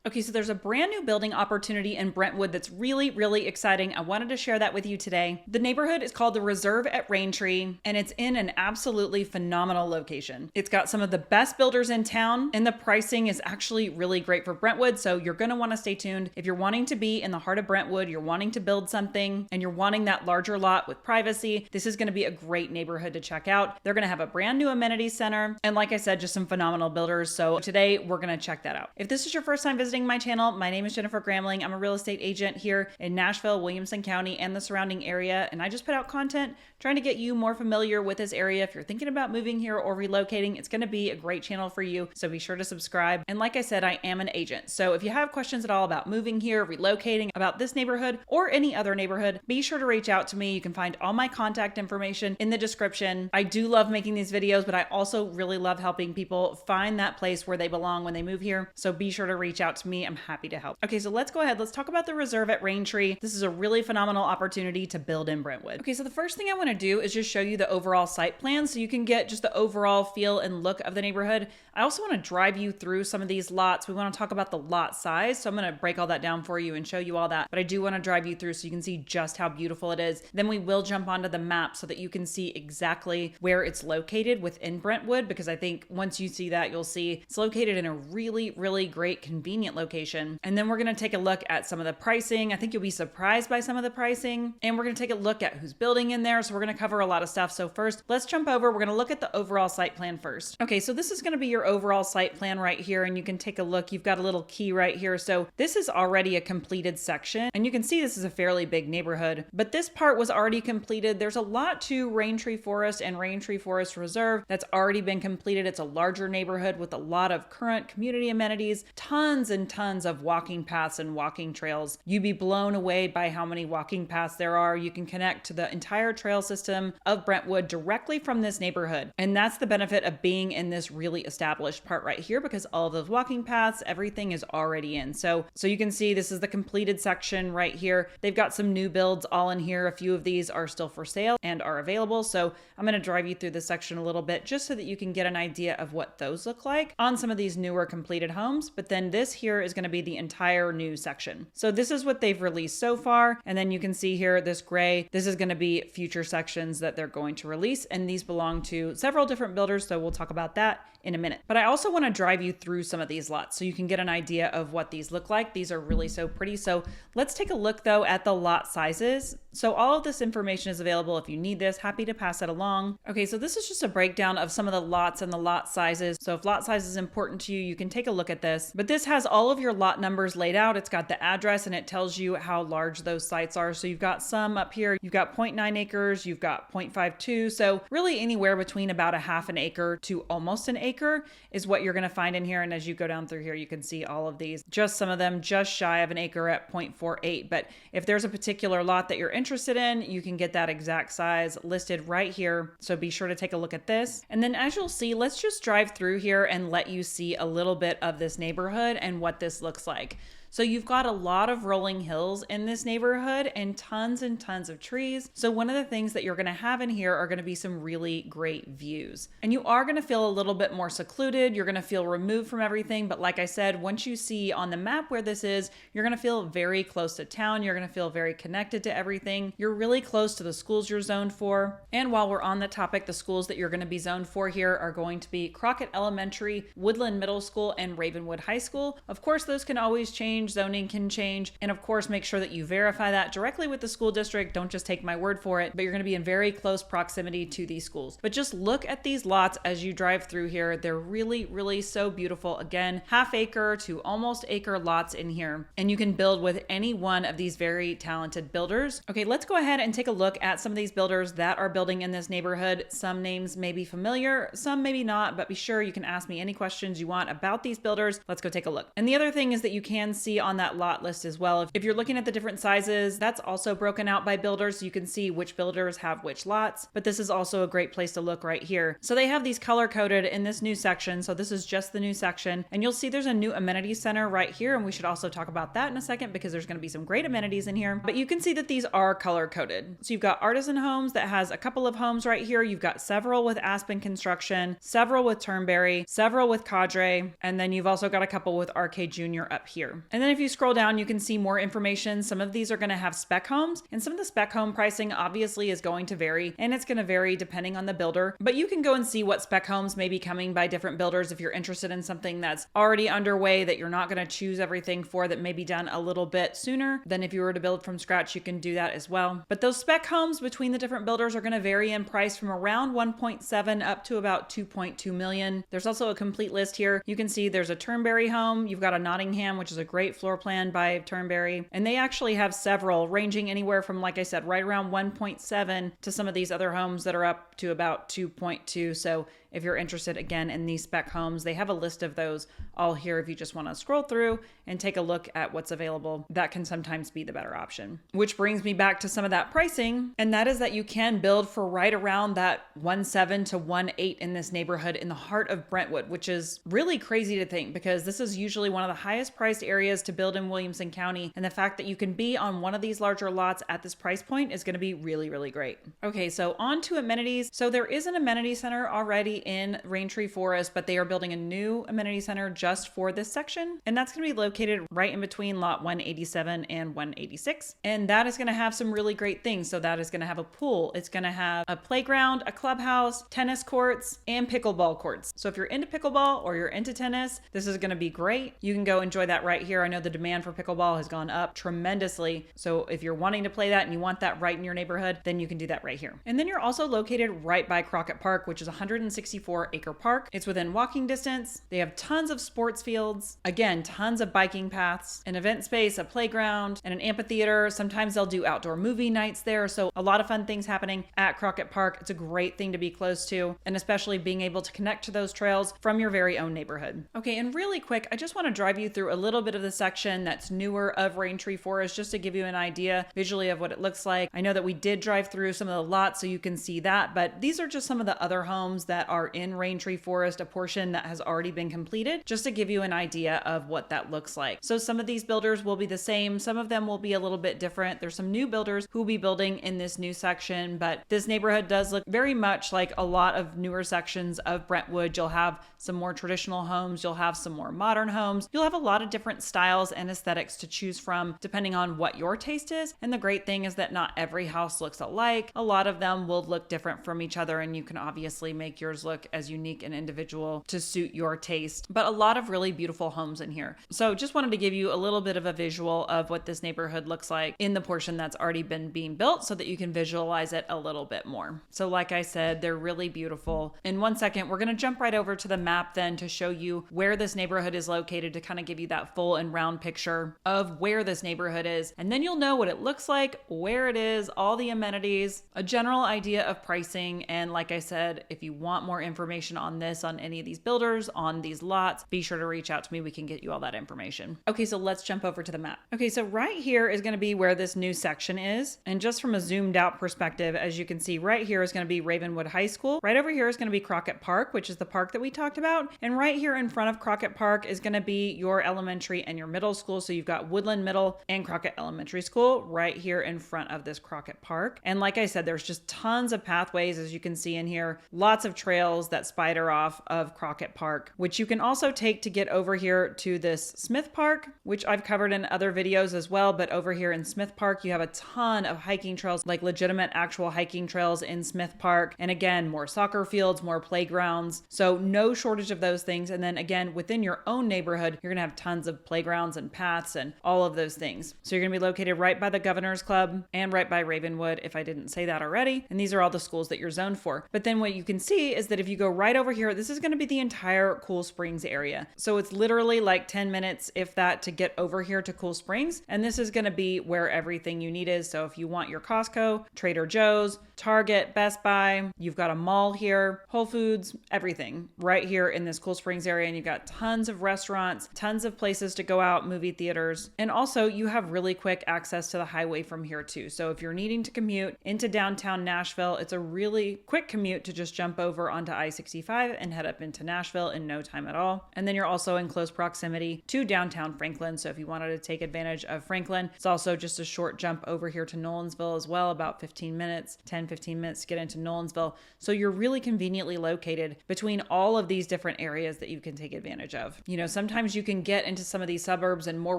Okay, so there's a brand new building opportunity in Brentwood that's really, really exciting. I wanted to share that with you today. The neighborhood is called the Reserve at Raintree, and it's in an absolutely phenomenal location. It's got some of the best builders in town, and the pricing is actually really great for Brentwood, so you're going to want to stay tuned. If you're wanting to be in the heart of Brentwood, you're wanting to build something, and you're wanting that larger lot with privacy, this is going to be a great neighborhood to check out. They're going to have a brand new amenity center, and like I said, just some phenomenal builders, so today we're going to check that out. If this is your first time visiting my channel, my name is Jennifer Gramling. I'm a real estate agent here in Nashville, Williamson County, and the surrounding area, and I just put out content trying to get you more familiar with this area. If you're thinking about moving here or relocating, it's going to be a great channel for you, so be sure to subscribe. And like I said, I am an agent, so if you have questions at all about moving here, relocating, about this neighborhood, or any other neighborhood, be sure to reach out to me. You can find all my contact information in the description. I do love making these videos, but I also really love helping people find that place where they belong when they move here, so be sure to reach out to me. I'm happy to help. Okay, so let's go ahead. Let's talk about the Reserve at Raintree. This is a really phenomenal opportunity to build in Brentwood. Okay, so the first thing I want to do is just show you the overall site plan so you can get just the overall feel and look of the neighborhood. I also want to drive you through some of these lots. We want to talk about the lot size, so I'm going to break all that down for you and show you all that, but I do want to drive you through so you can see just how beautiful it is. Then we will jump onto the map so that you can see exactly where it's located within Brentwood, because I think once you see that, you'll see it's located in a really, really great, convenient location. And then we're going to take a look at some of the pricing. I think you'll be surprised by some of the pricing, and we're going to take a look at who's building in there. So we're going to cover a lot of stuff. So first, let's jump over. We're going to look at the overall site plan first. Okay, so this is going to be your overall site plan right here, and you can take a look. You've got a little key right here. So this is already a completed section, and you can see this is a fairly big neighborhood, but this part was already completed. There's a lot to Raintree Forest and Raintree Forest Reserve that's already been completed. It's a larger neighborhood with a lot of current community amenities, tons and tons of walking paths and walking trails. You'd be blown away by how many walking paths there are. You can connect to the entire trail system of Brentwood directly from this neighborhood. And that's the benefit of being in this really established part right here, because all of those walking paths, everything is already in. So you can see this is the completed section right here. They've got some new builds all in here. A few of these are still for sale and are available. So I'm going to drive you through this section a little bit just so that you can get an idea of what those look like on some of these newer completed homes. But then this here is going to be the entire new section. So this is what they've released so far. And then you can see here, this gray, this is going to be future sections that they're going to release. And these belong to several different builders. So we'll talk about that in a minute. But I also want to drive you through some of these lots so you can get an idea of what these look like. These are really so pretty. So let's take a look though at the lot sizes. So all of this information is available if you need this. Happy to pass it along. Okay, so this is just a breakdown of some of the lots and the lot sizes. So if lot size is important to you, you can take a look at this. But this has all of your lot numbers laid out. It's got the address and it tells you how large those sites are. So you've got some up here, you've got 0.9 acres, you've got 0.52. So really anywhere between about a half an acre to almost an acre is what you're going to find in here. And as you go down through here, you can see all of these, just some of them just shy of an acre at 0.48. But if there's a particular lot that you're interested in, you can get that exact size listed right here. So be sure to take a look at this. And then as you'll see, let's just drive through here and let you see a little bit of this neighborhood and what this looks like. So you've got a lot of rolling hills in this neighborhood and tons of trees. So one of the things that you're going to have in here are going to be some really great views. And you are going to feel a little bit more secluded. You're going to feel removed from everything. But like I said, once you see on the map where this is, you're going to feel very close to town. You're going to feel very connected to everything. You're really close to the schools you're zoned for. And while we're on the topic, the schools that you're going to be zoned for here are going to be Crockett Elementary, Woodland Middle School, and Ravenwood High School. Of course, those can always change. Zoning can change. And of course, make sure that you verify that directly with the school district. Don't just take my word for it, but you're going to be in very close proximity to these schools. But just look at these lots as you drive through here. They're really so beautiful. Again, half acre to almost acre lots in here. And you can build with any one of these very talented builders. Okay, let's go ahead and take a look at some of these builders that are building in this neighborhood. Some names may be familiar, some maybe not, but be sure you can ask me any questions you want about these builders. Let's go take a look. And the other thing is that you can see on that lot list as well, if you're looking at the different sizes, that's also broken out by builders, so you can see which builders have which lots. But this is also a great place to look right here. So they have these color coded, and this this new section. So this is just the new section, and you'll see there's a new amenity center right here, and we should also talk about that in a second because there's going to be some great amenities in here. But you can see that these are color coded. So you've got Artisan Homes that has a couple of homes right here. You've got several with Aspen Construction, several with Turnberry, several with Cadre, and then you've also got a couple with RK Jr. up here. And then if you scroll down, you can see more information. Some of these are going to have spec homes, and some of the spec home pricing obviously is going to vary, and it's going to vary depending on the builder. But you can go and see what spec homes may be coming by different builders if you're interested in something that's already underway that you're not going to choose everything for, that may be done a little bit sooner than if you were to build from scratch. You can do that as well. But those spec homes between the different builders are going to vary in price from around 1.7 up to about 2.2 million. There's also a complete list here. You can see there's a Turnberry home. You've got a Nottingham, which is a great floor plan by Turnberry. And they actually have several ranging anywhere from, like I said, right around 1.7 to some of these other homes that are up to about 2.2. So if you're interested again in these spec homes, they have a list of those all here. If you just want to scroll through and take a look at what's available, that can sometimes be the better option. Which brings me back to some of that pricing, and that is that you can build for right around that 1.7 to 1.8 in this neighborhood in the heart of Brentwood, which is really crazy to think because this is usually one of the highest priced areas to build in Williamson County, and the fact that you can be on one of these larger lots at this price point is going to be really, really great. Okay, so on to amenities. So there is an amenity center already in Raintree Forest, but they are building a new amenity center just for this section, and that's going to be located right in between lot 187 and 186, and that is going to have some really great things. So that is going to have a pool, it's going to have a playground, a clubhouse, tennis courts, and pickleball courts. So if you're into pickleball or you're into tennis, this is going to be great. You can go enjoy that right here. I know the demand for pickleball has gone up tremendously, so if you're wanting to play that and you want that right in your neighborhood, then you can do that right here. And then you're also located right by Crockett Park, which is a 164-acre park. It's within walking distance. They have tons of sports fields, again, tons of biking paths, an event space, a playground, and an amphitheater. Sometimes they'll do outdoor movie nights there, so a lot of fun things happening at Crockett Park. It's a great thing to be close to, and especially being able to connect to those trails from your very own neighborhood. Okay, and really quick, I just want to drive you through a little bit of the section that's newer of Raintree Forest, just to give you an idea visually of what it looks like. I know that we did drive through some of the lots so you can see that, but these are just some of the other homes that are in Raintree Forest, a portion that has already been completed, just to give you an idea of what that looks like. So some of these builders will be the same, some of them will be a little bit different. There's some new builders who will be building in this new section, but this neighborhood does look very much like a lot of newer sections of Brentwood. You'll have some more traditional homes, you'll have some more modern homes, you'll have a lot of different styles and aesthetics to choose from depending on what your taste is. And the great thing is that not every house looks alike. A lot of them will look different from each other, and you can obviously make yours look as unique and individual to suit your taste, but a lot of really beautiful homes in here. So just wanted to give you a little bit of a visual of what this neighborhood looks like in the portion that's already been being built so that you can visualize it a little bit more. So like I said, they're really beautiful. In 1 second, we're going to jump right over to the map then to show you where this neighborhood is located, to kind of give you that full and round picture of where this neighborhood is. And then you'll know what it looks like, where it is, all the amenities, a general idea of pricing. And like I said, if you want more information on this, on any of these builders, on these lots, be sure to reach out to me. We can get you all that information. Okay, so let's jump over to the map. Okay, so right here is going to be where this new section is. And just from a zoomed out perspective, as you can see, right here is going to be Ravenwood High School. Right over here is going to be Crockett Park, which is the park that we talked about. And right here in front of Crockett Park is going to be your elementary and your middle school. So you've got Woodland Middle and Crockett Elementary School right here in front of this Crockett Park. And like I said, there's just tons of pathways, as you can see in here, lots of trails that spider off of Crockett Park, which you can also take to get over here to this Smith Park, which I've covered in other videos as well. But over here in Smith Park, you have a ton of hiking trails, like legitimate actual hiking trails in Smith Park. And again, more soccer fields, more playgrounds. So no shortage of those things. And then again, within your own neighborhood, you're gonna have tons of playgrounds and paths and all of those things. So you're gonna be located right by the Governor's Club and right by Ravenwood, if I didn't say that already. And these are all the schools that you're zoned for. But then what you can see is that if you go right over here, this is gonna be the entire Cool Springs area. So it's literally like 10 minutes, if that, to get over here to Cool Springs. And this is gonna be where everything you need is. So if you want your Costco, Trader Joe's, Target, Best Buy, you've got a mall here, Whole Foods, everything right here in this Cool Springs area. And you've got tons of restaurants, tons of places to go out, movie theaters. And also you have really quick access to the highway from here too. So if you're needing to commute into downtown Nashville, it's a really quick commute to just jump over onto I-65 and head up into Nashville in no time at all. And then you're also in close proximity to downtown Franklin. So if you wanted to take advantage of Franklin, it's also just a short jump over here to Nolensville as well, about 15 minutes, 10-15 minutes to get into Nolensville. So you're really conveniently located between all of these different areas that you can take advantage of. You know, sometimes you can get into some of these suburbs and more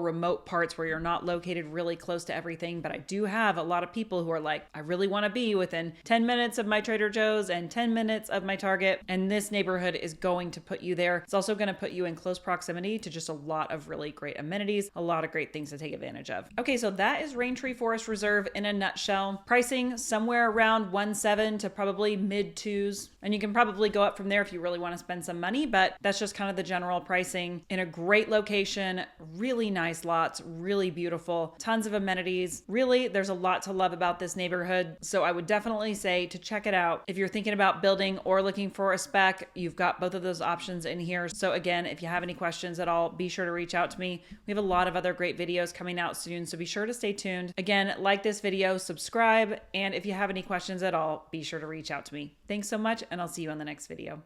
remote parts where you're not located really close to everything, but I do have a lot of people who are like, I really want to be within 10 minutes of my Trader Joe's and 10 minutes of my Target, and this neighborhood is going to put you there. It's also going to put you in close proximity to just a lot of really great amenities, a lot of great things to take advantage of. Okay, so that is Raintree Forest Reserve in a nutshell. Pricing somewhere around 1.7 to probably mid 2s, and you can probably go up from there if you really want to spend some money, but that's just kind of the general pricing. In a great location, really nice lots, really beautiful, tons of amenities. Really, there's a lot to love about this neighborhood, so I would definitely say to check it out. If you're thinking about building or looking for a spec, you've got both of those options in here. So again, if you have any questions at all, be sure to reach out to me. We have a lot of other great videos coming out soon, so be sure to stay tuned. Again, like this video, subscribe, and if you have any questions at all, be sure to reach out to me. Thanks so much, and I'll see you on the next video.